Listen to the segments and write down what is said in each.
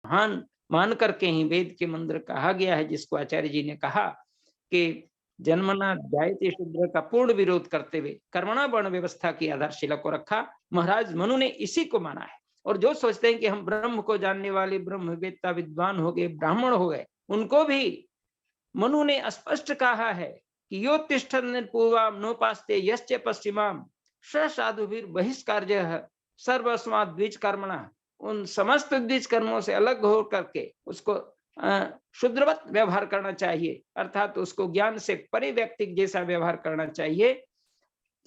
महान मान करके ही वेद के मंत्र कहा गया है, जिसको आचार्य जी ने कहा कि जन्मना जायते शूद्र का पूर्ण विरोध करते हुए कर्मणा वर्ण व्यवस्था की आधारशिला को रखा। महाराज मनु ने इसी को माना है। और जो सोचते हैं कि हम ब्रह्म को जानने वाले ब्रह्मवेत्ता विद्वान हो गए, ब्राह्मण हो गए, उनको भी मनु ने स्पष्ट कहा है कि यो तिष्ठन् पूर्वाम नोपास्ते यश्च पश्चिमाम स साधुभिर बहिष्कार्य सर्वस्मात् द्विज कर्मणा। उन समस्त द्विज कर्मों से अलग हो करके उसको शुद्रवत व्यवहार करना चाहिए, अर्थात उसको ज्ञान से परे व्यक्ति जैसा व्यवहार करना चाहिए,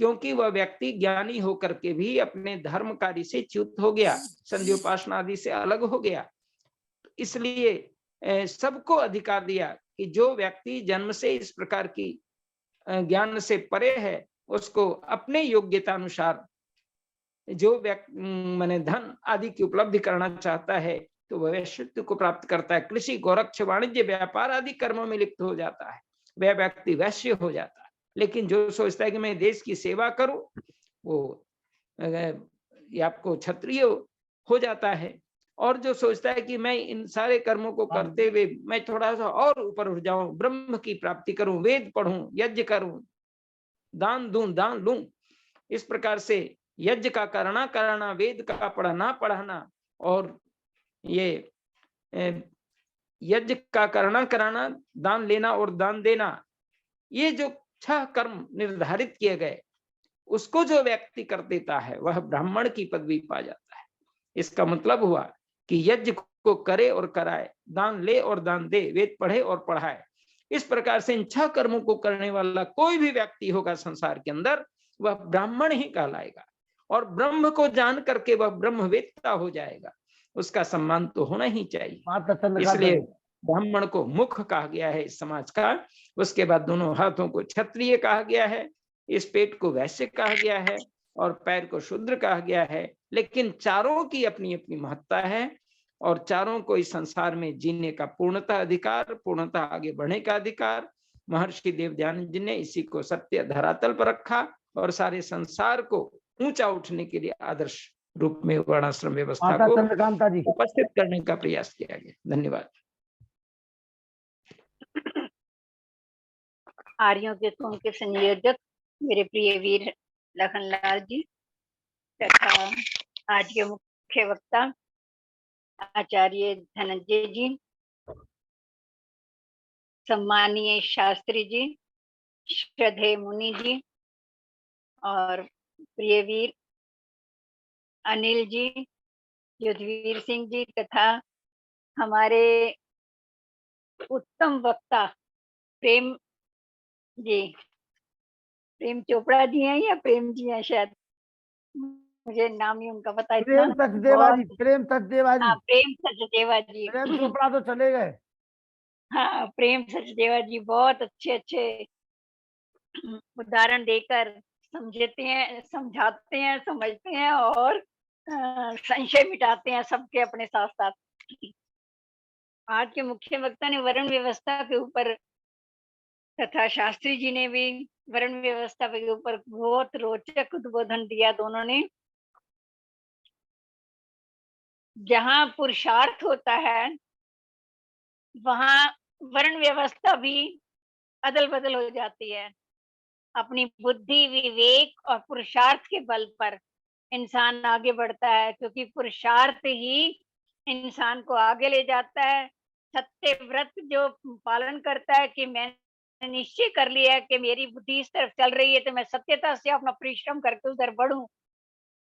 क्योंकि वह व्यक्ति ज्ञानी होकर के भी अपने धर्म कार्य से च्युत हो गया, संधि उपासना आदि से अलग हो गया। इसलिए सबको अधिकार दिया कि जो व्यक्ति जन्म से इस प्रकार की ज्ञान से परे है, उसको अपने योग्यता अनुसार जो व्यक्ति माने धन आदि की उपलब्धि करना चाहता है, तो वह वैश्यत्व को प्राप्त करता है। कृषि, गोरक्ष, वाणिज्य, व्यापार आदि कर्मों में लिप्त हो जाता है, वह व्यक्ति वैश्य हो जाता है। लेकिन जो सोचता है कि मैं देश की सेवा करूं, वो आपको क्षत्रिय हो जाता है। और जो सोचता है कि मैं इन सारे कर्मों को करते हुए मैं थोड़ा सा और ऊपर उठ जाऊं, ब्रह्म की प्राप्ति करूं, वेद पढ़ूं, यज्ञ करूं, दान दूं, दान लूं, इस प्रकार से यज्ञ का करना, वेद का पढ़ना, और ये यज्ञ का कराना, दान लेना और दान देना, ये जो 6 कर्म निर्धारित किए गए, उसको जो व्यक्ति कर देता है, वह ब्राह्मण की पदवी पा जाता है। इसका मतलब हुआ कि यज्ञ को करे और कराए, दान ले और दान दे, वेद पढ़े और पढ़ाए। इस प्रकार से इन 6 कर्मों को करने वाला कोई भी व्यक्ति होगा संसार के अंदर, वह ब्राह्मण ही कहलाएगा। और ब्रह्म को जान करके वह ब्रह्मवेत्ता हो जाएगा। उसका सम्मान तो होना ही चाहिए। इसलिए ब्राह्मण को मुख कहा गया है इस समाज का। उसके बाद दोनों हाथों को क्षत्रिय कहा गया है, इस पेट को वैश्य कहा गया है, और पैर को शूद्र कहा गया है। लेकिन चारों की अपनी अपनी महत्ता है, और चारों को इस संसार में जीने का पूर्णतः अधिकार, पूर्णतः आगे बढ़ने का अधिकार। महर्षि देवदयानंद जी ने इसी को सत्य धरातल पर रखा, और सारे संसार को ऊंचा उठने के लिए आदर्श रूप में वर्णाश्रम व्यवस्था को उपस्थित करने का प्रयास किया गया। धन्यवाद। आर्यों के कुंभ के संयोजक मेरे प्रिय वीर लखनलाल जी तथा आज के मुख्य वक्ता आचार्य धनंजय जी, सम्मानीय शास्त्री जी, श्रद्धेय मुनि जी, और प्रिय वीर अनिल जी, युद्धवीर सिंह जी, तथा हमारे उत्तम वक्ता प्रेम जी, प्रेम चोपड़ा जी हैं या प्रेम जी हैं, शायद मुझे नाम ही उनका पता है। प्रेम सचदेवा जी, प्रेम सचदेवा जी। हाँ, प्रेम सचदेवा जी। प्रेम चोपड़ा तो चले गए। हाँ, प्रेम सचदेवा जी बहुत अच्छे अच्छे उदाहरण देकर समझाते हैं, समझते हैं, और संशय मिटाते हैं सबके अपने साथ साथ। आज के मुख्य वक्ता ने वर्ण व्यवस्था के ऊपर तथा शास्त्री जी ने भी वर्ण व्यवस्था के ऊपर बहुत रोचक उद्बोधन दिया। दोनों ने, जहाँ पुरुषार्थ होता है वहाँ वर्ण व्यवस्था भी अदल बदल हो जाती है। अपनी बुद्धि, विवेक और पुरुषार्थ के बल पर इंसान आगे बढ़ता है, क्योंकि पुरुषार्थ ही इंसान को आगे ले जाता है। सत्य व्रत जो पालन करता है कि मैंने निश्चय कर लिया है कि मेरी बुद्धि इस तरफ चल रही है, तो मैं सत्यता से अपना परिश्रम करके उधर बढ़ूं,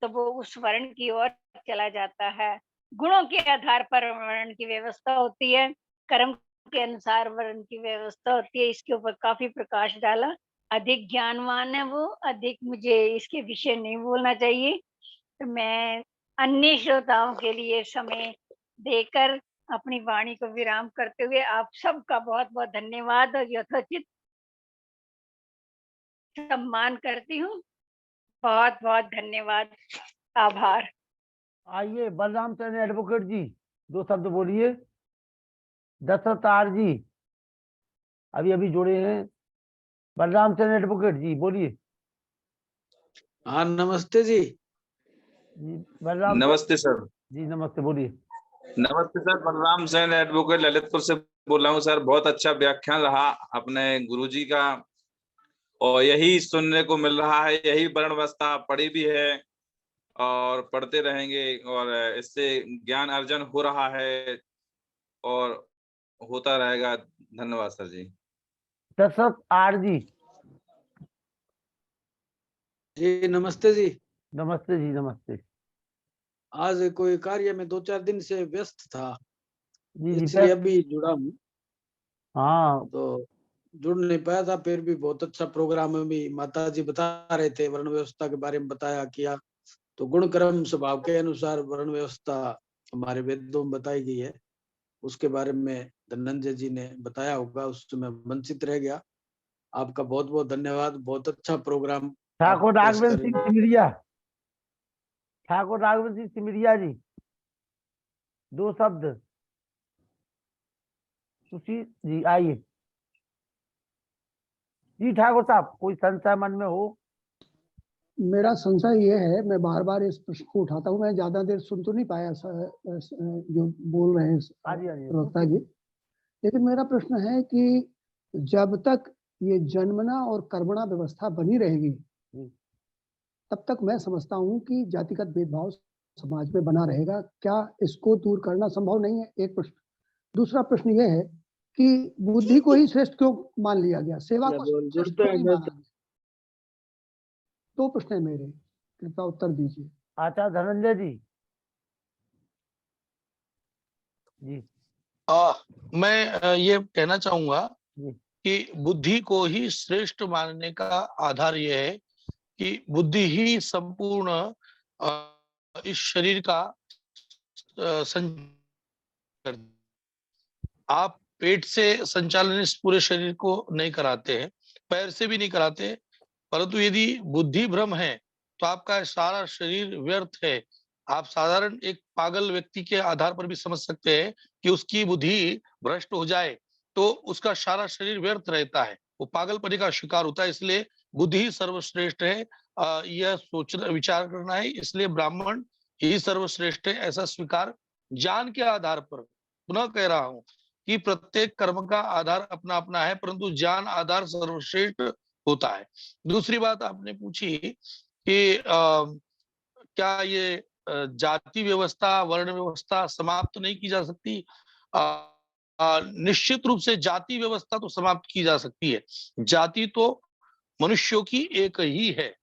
तो वो उस वर्ण की ओर चला जाता है। गुणों के आधार पर वर्ण की व्यवस्था होती है, कर्म के अनुसार वर्ण की व्यवस्था होती है। इसके ऊपर काफी प्रकाश डाला। अधिक ज्ञानवान है वो, अधिक मुझे इसके विषय नहीं बोलना चाहिए, तो मैं अन्य श्रोताओं के लिए समय देकर अपनी वाणी को विराम करते हुए आप सबका बहुत बहुत धन्यवाद और यथोचित सम्मान करती हूँ। बहुत बहुत धन्यवाद, आभार। आइए बलराम चंद्र एडवोकेट जी 2 शब्द बोलिए। दशरथ आर जी अभी अभी जुड़े हैं। बलराम चंद्र एडवोकेट जी बोलिए। हाँ, नमस्ते जी। बलराम नमस्ते सर जी, नमस्ते, बोलिए। नमस्ते सर, बलराम सैन एडवोकेट ललितपुर से बोल रहा हूँ सर। बहुत अच्छा व्याख्यान रहा अपने गुरुजी का, और यही सुनने को मिल रहा है। यही वर्ण व्यवस्था पढ़ी भी है और पढ़ते रहेंगे, और इससे ज्ञान अर्जन हो रहा है और होता रहेगा। धन्यवाद सर जी। दशरथ आर जी। जी नमस्ते जी। नमस्ते जी, नमस्ते। आज कोई कार्य में 2-4 दिन से व्यस्त था, जी जी इसलिए अभी जुड़ा हूँ, हाँ तो जुड़ नहीं पाया था। फिर भी बहुत अच्छा प्रोग्राम है, भी माता जी बता रहे थे, वर्ण व्यवस्था के बारे में बताया किया। तो गुण कर्म स्वभाव के अनुसार वर्ण व्यवस्था हमारे वेदों में बताई गई है, उसके बारे में धनंजय जी ने बताया होगा, उससे मैं वंचित रह गया। आपका बहुत बहुत धन्यवाद, बहुत अच्छा प्रोग्राम आप ठाकुर पेश राघवेंद्र करें। सिंह सिमरिया, ठाकुर राघवेंद्र सिंह सिमरिया जी, 2 शब्द। सुशील जी आइए। जी ठाकुर साहब, कोई संशय मन में हो? मेरा संशय ये है, मैं बार बार इस प्रश्न को उठाता हूँ, मैं ज्यादा देर सुन तो नहीं पाया जो बोल रहे हैं हाँ जी, हाँ जी। प्रवक्ता जी, लेकिन मेरा प्रश्न है कि जब तक ये जन्मना और कर्मणा व्यवस्था बनी रहेगी, तब तक मैं समझता हूँ कि जातिगत भेदभाव समाज में बना रहेगा। क्या इसको दूर करना संभव नहीं है? एक प्रश्न। दूसरा प्रश्न ये है कि बुद्धि को ही श्रेष्ठ क्यों मान लिया गया, सेवा को श्रेष्ठ क्यों नहीं माना गया? 2 प्रश्न है मेरे, कृपया उत्तर दीजिए। आचार्य धनंजय जी। जी मैं ये कहना चाहूंगा जी कि बुद्धि को ही श्रेष्ठ मानने का आधार यह है कि बुद्धि ही संपूर्ण इस शरीर का संचालन। आप पेट से संचालन इस पूरे शरीर को नहीं कराते हैं, पैर से भी नहीं कराते, परंतु यदि बुद्धि भ्रम है तो आपका सारा शरीर व्यर्थ है। आप साधारण एक पागल व्यक्ति के आधार पर भी समझ सकते हैं कि उसकी बुद्धि भ्रष्ट हो जाए तो उसका सारा शरीर व्यर्थ रहता है, वो पागलपने का शिकार होता है। इसलिए बुद्धि ही सर्वश्रेष्ठ है, यह सोचना विचार करना है। इसलिए ब्राह्मण ही सर्वश्रेष्ठ है, ऐसा स्वीकार ज्ञान के आधार पर। पुनः कह रहा हूं कि प्रत्येक कर्म का आधार अपना अपना है, परंतु ज्ञान आधार सर्वश्रेष्ठ होता है। दूसरी बात आपने पूछी कि क्या ये जाति व्यवस्था वर्ण व्यवस्था समाप्त नहीं की जा सकती? निश्चित रूप से जाति व्यवस्था तो समाप्त की जा सकती है। जाति तो मनुष्यों की एक ही है,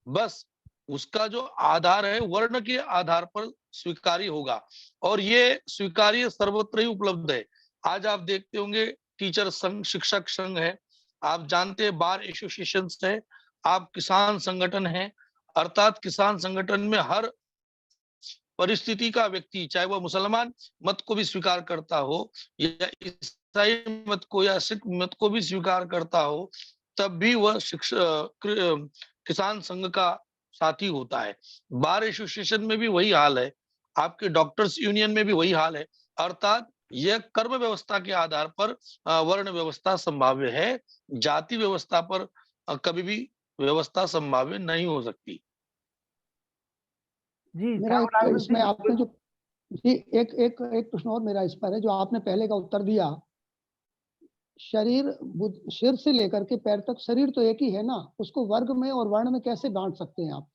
बस उसका जो आधार है वर्ण के आधार पर स्वीकार्य होगा, और ये स्वीकार्य सर्वत्र ही उपलब्ध है। आज आप देखते होंगे टीचर संघ, शिक्षक संघ है, आप जानते हैं बार एसोसिएशन है, आप किसान संगठन है, अर्थात किसान संगठन में हर परिस्थिति का व्यक्ति, चाहे वह मुसलमान मत को भी स्वीकार करता हो या ईसाई मत को या सिख मत को भी स्वीकार करता हो, तब भी वह किसान संघ का साथी होता है। बार एसोसिएशन में भी वही हाल है, आपके डॉक्टर्स यूनियन में भी वही हाल है। अर्थात यह कर्म व्यवस्था के आधार पर वर्ण व्यवस्था संभाव्य है, जाति व्यवस्था पर कभी भी व्यवस्था संभाव्य नहीं हो सकती। जी मेरा एक इसमें आपने जो जी एक एक एक प्रश्न और मेरा इस पर है, जो आपने पहले का उत्तर दिया, शरीर सिर से लेकर के पैर तक शरीर तो एक ही है ना, उसको वर्ग में और वर्ण में कैसे बांट सकते हैं आप?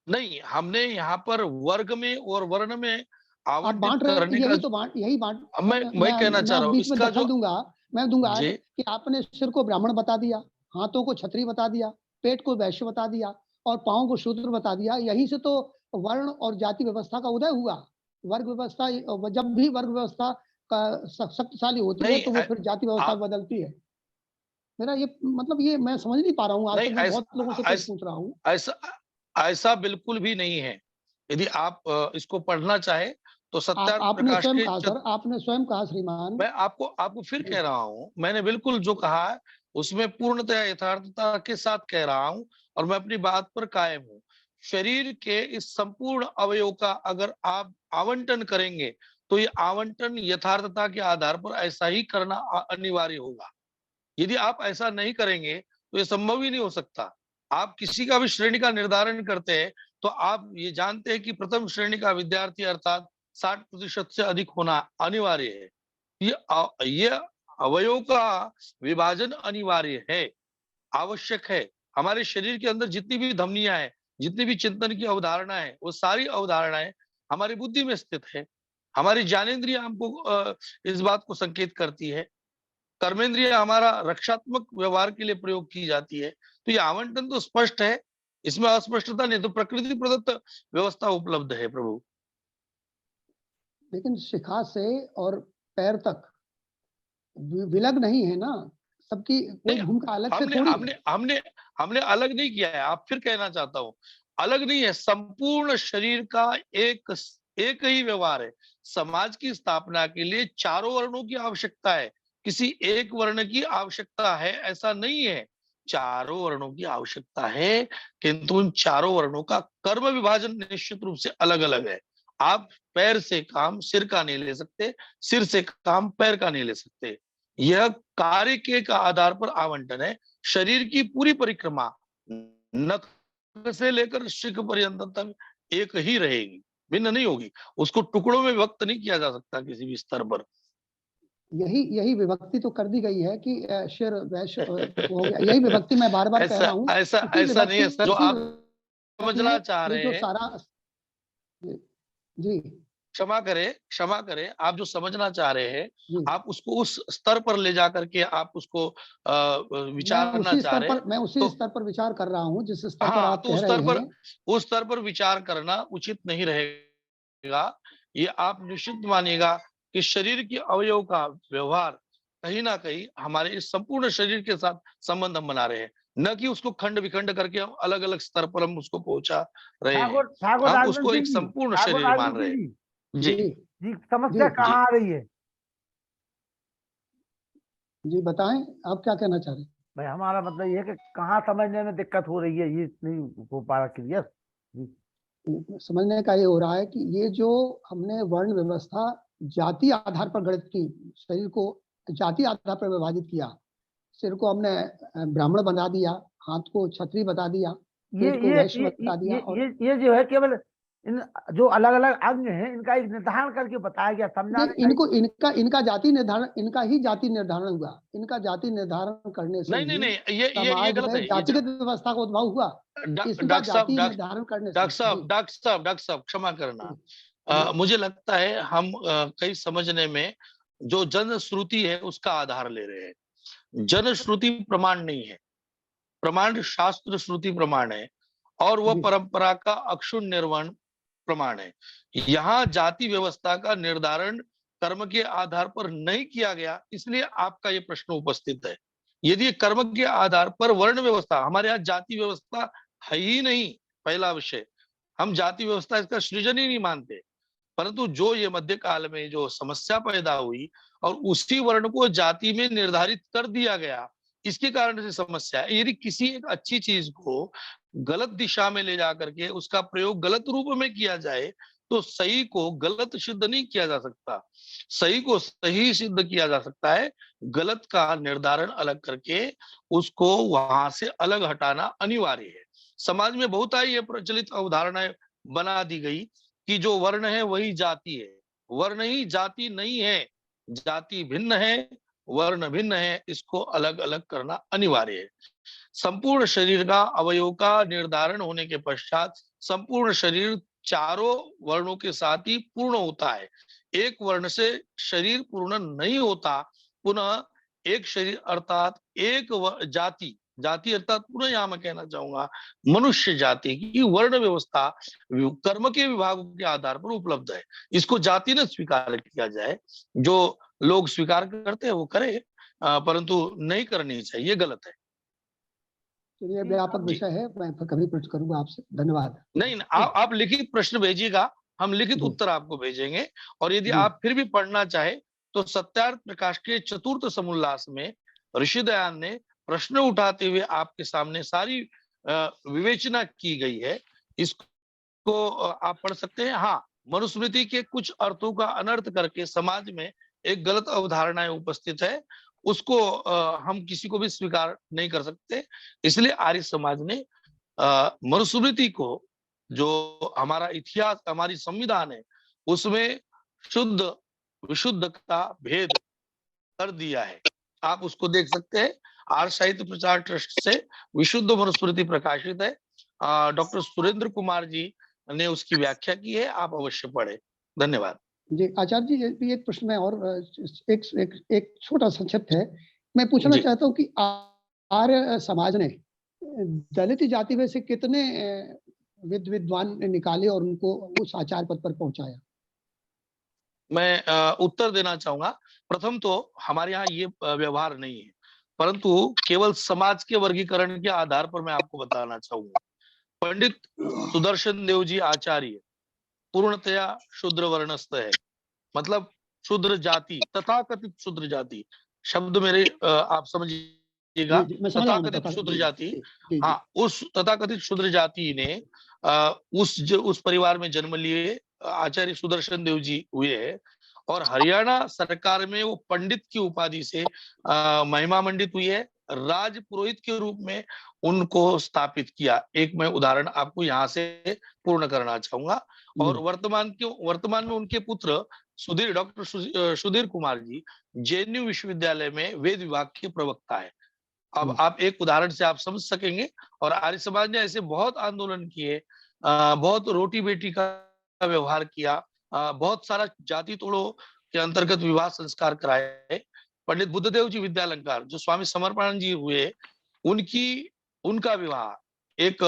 नहीं, हमने यहाँ पर वर्ग में और वर्ण में आप आवंटित बांट रहे करने का यही बांट मैं कहना चाह रहा हूँ बीच में इसका दखल जो दूंगा, मैं दूंगा जी कि आपने सिर को ब्राह्मण बता दिया, हाथों को क्षत्रिय बता दिया, पेट को वैश्य बता दिया और पांव को शूद्र बता दिया। यहीं से तो वर्ण और जाति व्यवस्था का उदय हुआ। वर्ग व्यवस्था, जब भी वर्ग व्यवस्था का शक्तिशाली होती है तो वो फिर जाति व्यवस्था बदलती है। मेरा ये मतलब, ये मैं समझ नहीं पा रहा हूँ। आज तक मैं बहुत लोगों से पूछ रहा हूँ, ऐसा बिल्कुल भी नहीं है। यदि आप इसको पढ़ना चाहे तो सत्यार्थ आपने प्रकाश स्वयं के कहा सर, आपने स्वयं कहा श्रीमान। मैं आपको फिर कह रहा हूं, मैंने बिल्कुल जो कहा है उसमें पूर्णतः यथार्थता के साथ कह रहा हूं और मैं अपनी बात पर कायम हूं। शरीर के इस संपूर्ण अवयव का अगर आप आवंटन करेंगे तो ये आवंटन यथार्थता के आधार पर ऐसा ही करना अनिवार्य होगा। यदि आप ऐसा नहीं करेंगे तो ये संभव ही नहीं हो सकता। आप किसी का भी श्रेणी का निर्धारण करते हैं तो आप ये जानते हैं कि प्रथम श्रेणी का विद्यार्थी अर्थात 60% से अधिक होना अनिवार्य है। ये अवयव का विभाजन अनिवार्य है, आवश्यक है। हमारे शरीर के अंदर जितनी भी धमनियां हैं, जितनी भी चिंतन की अवधारणा है, वो सारी अवधारणाएं हमारी बुद्धि में स्थित है। हमारी ज्ञानेंद्रिय हमको इस बात को संकेत करती है। कर्मेंद्रिय हमारा रक्षात्मक व्यवहार के लिए प्रयोग की जाती है। तो ये आवंटन तो स्पष्ट है, इसमें अस्पष्टता नहीं। तो प्रकृति प्रदत्त व्यवस्था उपलब्ध है प्रभु। लेकिन शिखा से और पैर तक विलग नहीं है ना, सबकी कोई भूमिका अलग से थोड़ी है। हमने अलग नहीं किया है। आप फिर कहना चाहता हूं, अलग नहीं है, संपूर्ण शरीर का एक ही व्यवहार है। समाज की स्थापना के लिए चारों वर्णों की आवश्यकता है, किसी एक वर्ण की आवश्यकता है ऐसा नहीं है। चारों वर्णों की आवश्यकता है, किंतु उन चारों वर्णों का कर्म विभाजन निश्चित रूप से अलग अलग है। आप पैर से काम सिर का नहीं ले सकते, सिर से काम पैर का नहीं ले सकते। यह कार्य के का आधार पर आवंटन है। शरीर की पूरी परिक्रमा नख से लेकर शिख पर्यंत तक एक ही रहेगी, भिन्न नहीं होगी। उसको टुकड़ों में विभक्त नहीं किया जा सकता किसी भी स्तर पर। यही विभक्ति तो कर दी गई है कि शिर वैश्य हो गया। यही विभक्ति मैं बार बार कह रहा हूँ। ऐसा नहीं है सर, जो आप समझना चाह रहे हैं। सारा जी क्षमा करें, आप जो समझना चाह रहे हैं, आप उसको उस स्तर पर ले जाकर के आप उसको विचारना चाह रहे हैं। मैं उसी स्तर पर विचार कर रहा हूँ जिस स्तर पर आप कह रहे हैं। उस स्तर पर विचार करना उचित नहीं रहेगा। ये आप निश्चित मानिएगा कि शरीर के अवयव का व्यवहार कहीं ना कहीं हमारे इस संपूर्ण शरीर के साथ संबंध हम बना रहे हैं, न कि उसको खंड विखंड करके हम अलग अलग स्तर पर हम उसको पहुंचा रहे हैं। हम उसको एक संपूर्ण शरीर मान रहे हैं। जी समस्या कहाँ आ रही है? जी बताएं, आप क्या कहना चाह रहे हैं? भाई हमारा मतलब ये है कि कहाँ समझने में दिक्कत हो रही है, ये नहीं हो पा रहा क्लियर। समझने का ये हो रहा है कि ये जो हमने वर्ण व्यवस्था जाति आधार पर गणित की, शरीर को जाति आधार पर विभाजित किया, सिर को हमने ब्राह्मण बना दिया, हाथ को क्षत्रिय बता दिया, पेट को वैश्य बता दिया। ये जो है केवल इन जो अलग अलग अंग हैं इनका एक निर्धारण करके बताया गया, समझा। इनका जाति निर्धारण, इनका ही जाति निर्धारण हुआ। इनका जाति निर्धारण करने से नहीं, ये गलत है। जातिगत व्यवस्था का उद्भव हुआ। डॉक्टर साहब क्षमा करना। मुझे लगता है हम कई समझने में जो जनश्रुति है उसका आधार ले रहे हैं। जनश्रुति प्रमाण नहीं है, प्रमाण शास्त्र श्रुति प्रमाण है, और वह परंपरा का अक्षुण्ण निर्वहन प्रमाण है। यहाँ जाति व्यवस्था का निर्धारण कर्म के आधार पर नहीं किया गया, इसलिए आपका ये प्रश्न उपस्थित है। यदि कर्म के आधार पर वर्ण व्यवस्था, हमारे यहाँ जाति व्यवस्था है ही नहीं। पहला विषय, हम जाति व्यवस्था इसका सृजन ही नहीं मानते। परंतु जो ये मध्यकाल में जो समस्या पैदा हुई और उसी वर्ण को जाति में निर्धारित कर दिया गया, इसके कारण से समस्या है। यदि किसी एक अच्छी चीज को गलत दिशा में ले जाकर के उसका प्रयोग गलत रूप में किया जाए तो सही को गलत सिद्ध नहीं किया जा सकता, सही को सही सिद्ध किया जा सकता है। गलत का निर्धारण अलग करके उसको वहां से अलग हटाना अनिवार्य है। समाज में बहुत आई ये प्रचलित अवधारणाएं बना दी गई कि जो वर्ण है वही जाति है। वर्ण ही जाति नहीं है, जाति भिन्न है, वर्ण भिन्न है, इसको अलग अलग करना अनिवार्य है। संपूर्ण शरीर का अवयव का निर्धारण होने के पश्चात संपूर्ण शरीर चारों वर्णों के साथ ही पूर्ण होता है। एक वर्ण से शरीर पूर्ण नहीं होता। पुनः एक शरीर अर्थात एक जाति, जाति अर्थात पुनः यहाँ मैं कहना चाहूंगा मनुष्य जाति की वर्ण व्यवस्था कर्म के विभागों के आधार पर उपलब्ध है। इसको जाति न स्वीकार किया जाए, जो लोग स्वीकार करते हैं वो करे, परंतु नहीं करनी चाहिए, ये गलत है। चलिए, व्यापक विषय है, मैं कभी प्रश्न करूंगा आपसे। धन्यवाद। नहीं, आप लिखित प्रश्न भेजिएगा, हम लिखित उत्तर आपको भेजेंगे। और यदि आप फिर भी पढ़ना चाहे तो सत्यार्थ प्रकाश के चतुर्थ समुल्लास में ऋषि दयान ने प्रश्न उठाते हुए आपके सामने सारी विवेचना की गई है। इसको आप पढ़ सकते हैं। हाँ, मनुस्मृति के कुछ अर्थों का अनर्थ करके समाज में एक गलत अवधारणाएं उपस्थित है, उसको हम किसी को भी स्वीकार नहीं कर सकते। इसलिए आर्य समाज ने मनुस्मृति को, जो हमारा इतिहास, हमारी संविधान है, उसमें शुद्ध विशुद्ध का भेद कर दिया है। आप उसको देख सकते हैं, आर्य साहित्य प्रचार ट्रस्ट से विशुद्ध मनुस्मृति प्रकाशित है। डॉक्टर सुरेंद्र कुमार जी ने उसकी व्याख्या की है, आप अवश्य पढ़े। धन्यवाद जी। आचार्य जी, ये एक प्रश्न में और एक एक एक छोटा संक्षिप्त है। मैं पूछना जी। चाहता हूँ कि आर्य समाज ने दलित जाति में से कितने विद्वान निकाले और उनको उस आचार्य पद पर पहुंचाया? मैं उत्तर देना चाहूंगा। प्रथम तो हमारे यहाँ ये व्यवहार नहीं है, परंतु केवल समाज के वर्गीकरण के आधार पर मैं आपको बताना चाहूंगा। पंडित सुदर्शन देव जी आचार्य पूर्णतया शूद्र वर्णस्थ है, मतलब शूद्र जाति, तथाकथित शूद्र जाति। शब्द मेरे आप समझिएगा, जी, मैं समझ रहा हूँ तथाकथित शूद्र जाति। जी, जी। हाँ, उस तथाकथित शूद्र जाति ने उस परिवार में जन्म लिए आचार्य सुदर्शन देव जी हुए हैं, और हरियाणा सरकार में वो पंडित की उपाधि से महिमा मंडित हुई है। राज पुरोहित के रूप में उनको स्थापित किया। एक मैं उदाहरण आपको यहाँ से पूर्ण करना चाहूंगा। और वर्तमान में उनके पुत्र डॉक्टर सुधीर कुमार जी जेएनयू विश्वविद्यालय में वेद विभाग के प्रवक्ता है। अब आप एक उदाहरण से आप समझ सकेंगे। और आर्य समाज ने ऐसे बहुत आंदोलन किए, बहुत रोटी बेटी का व्यवहार किया, बहुत सारा जाति तोड़ो के अंतर्गत विवाह संस्कार कराए। पंडित बुद्धदेव जी विद्यालंकार जो स्वामी समर्पणानंद जी हुए, उनका विवाह एक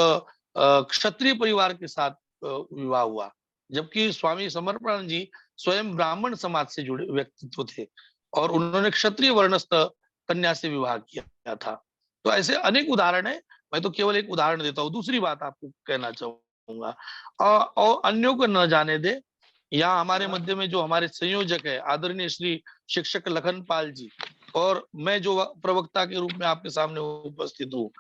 क्षत्रिय परिवार के साथ विवाह हुआ, जबकि स्वामी समर्पणानंद जी स्वयं ब्राह्मण समाज से जुड़े व्यक्तित्व थे और उन्होंने क्षत्रिय वर्णस्थ कन्या से विवाह किया था। तो ऐसे अनेक उदाहरण है, मैं तो केवल एक उदाहरण देता हूँ। दूसरी बात आपको कहना चाहूंगा, और अन्यों को न जाने दे, यहाँ हमारे मध्य में जो हमारे संयोजक है आदरणीय श्री शिक्षक लखनपाल जी, और मैं जो प्रवक्ता के रूप में आपके सामने उपस्थित हूँ,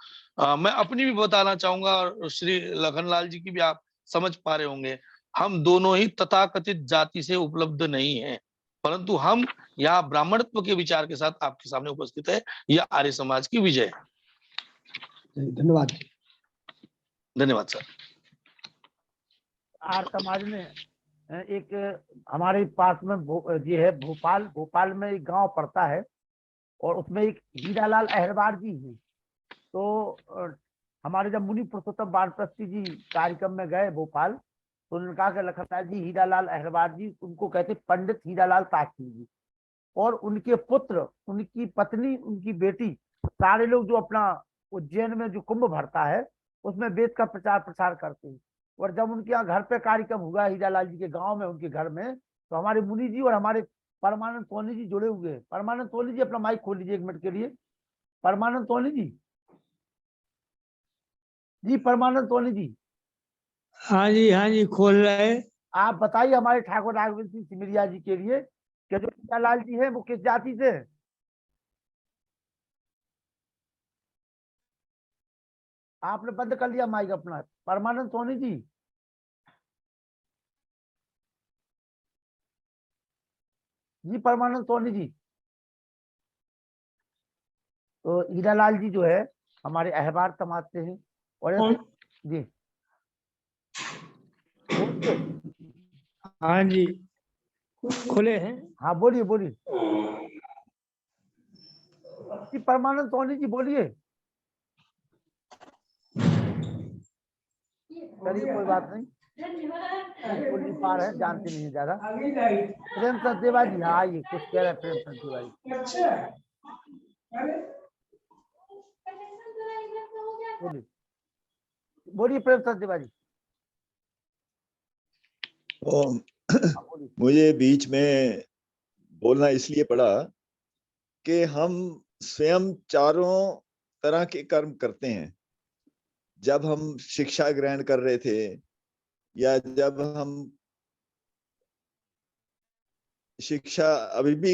मैं अपनी भी बताना चाहूंगा और श्री लखनलाल जी की भी आप समझ पा रहे होंगे। हम दोनों ही तथाकथित जाति से उपलब्ध नहीं है, परंतु हम यहाँ ब्राह्मणत्व के विचार के साथ आपके सामने उपस्थित है। यह आर्य समाज की विजय है। धन्यवाद। धन्यवाद सर। आर्य समाज ने एक हमारे पास में ये है भोपाल में एक गांव पड़ता है और उसमें एक हीरालाल अहरवार जी हैं। तो हमारे जब मुनि पुरुषोत्तम वानप्रस्थी जी कार्यक्रम में गए भोपाल, तो उन्होंने कहा कि लखनलाल जी हीरालाल अहरवार जी, उनको कहते पंडित हीरालाल ताकसी जी, और उनके पुत्र, उनकी पत्नी, उनकी बेटी, सारे लोग जो अपना उज्जैन में जो कुंभ भरता है उसमें वेद का प्रचार प्रसार करते हैं। और जब उनके यहाँ घर पे कार्यक्रम हुआ हीरालाल जी के गांव में, उनके घर में, तो हमारे मुनि जी और हमारे परमानंद सोनी जी जुड़े हुए हैं। परमानंद सोनी जी अपना माइक खोल लीजिए एक मिनट के लिए। परमानंद सोनी जी, जी परमानंद सोनी जी। हाँ जी खोल रहे। आप बताइए हमारे ठाकुर राघवेंद्र सिंह सिमरिया जी के लिए कि जो हीरालाल जी हैं वो किस जाति से है? आपने बंद कर लिया माइक अपना। परमानंद सोनी जी, जी परमानंद सोनी जी। तो हीरालाल जी जो है हमारे अहबार समाज से हैं और ऐसे जी। हाँ जी खुले हैं। हाँ बोलिए बोलिए जी। परमानंद सोनी जी बोलिए। चलिए कोई बात नहीं, बोल पार है, जानते नहीं है ज्यादा। प्रेम सचदेवा जी, हाँ आइए, कुछ कह रहे हैं प्रेम सचदेवा जी। बोलिए बोलिए प्रेम सचदेवा जी। मुझे बीच में बोलना इसलिए पड़ा कि हम स्वयं चारों तरह के कर्म करते हैं। जब हम शिक्षा ग्रहण कर रहे थे या जब हम अभी भी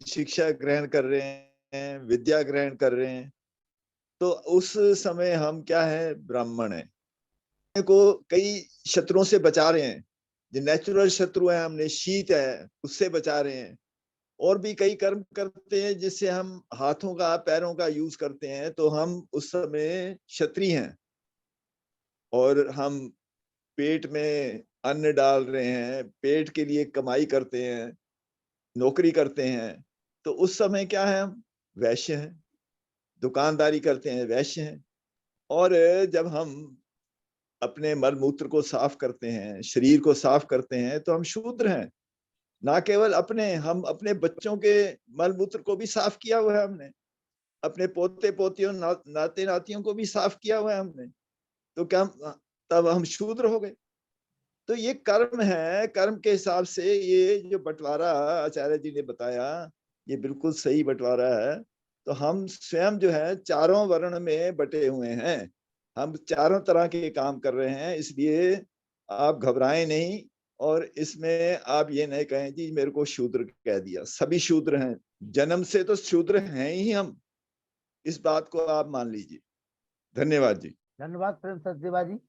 शिक्षा ग्रहण कर रहे हैं, विद्या ग्रहण कर रहे हैं, तो उस समय हम क्या है, ब्राह्मण हैं। को कई शत्रुओं से बचा रहे हैं। जो नेचुरल शत्रु है, हमने शीत है उससे बचा रहे हैं। और भी कई कर्म करते हैं जिससे हम हाथों का पैरों का यूज करते हैं, तो हम उस समय क्षत्रिय हैं। और हम पेट में अन्न डाल रहे हैं, पेट के लिए कमाई करते हैं, नौकरी करते हैं, तो उस समय क्या है, हम वैश्य हैं, दुकानदारी करते हैं, वैश्य हैं। और जब हम अपने मल मूत्र को साफ करते हैं, शरीर को साफ करते हैं, तो हम शूद्र हैं। ना केवल अपने, हम अपने बच्चों के मल मूत्र को भी साफ किया हुआ है हमने, अपने पोते पोतियों नाते नातियों को भी साफ किया हुआ है हमने, तो क्या तब हम शूद्र हो गए? तो ये कर्म है, कर्म के हिसाब से ये जो बंटवारा आचार्य जी ने बताया, ये बिल्कुल सही बंटवारा है। तो हम स्वयं जो है चारों वर्ण में बटे हुए हैं, हम चारों तरह के काम कर रहे हैं, इसलिए आप घबराएं नहीं। और इसमें आप ये नहीं कहें जी मेरे को शूद्र कह दिया, सभी शूद्र हैं, जन्म से तो शूद्र हैं ही हम, इस बात को आप मान लीजिए। धन्यवाद जी। धन्यवाद प्रेम सचदेवा जी।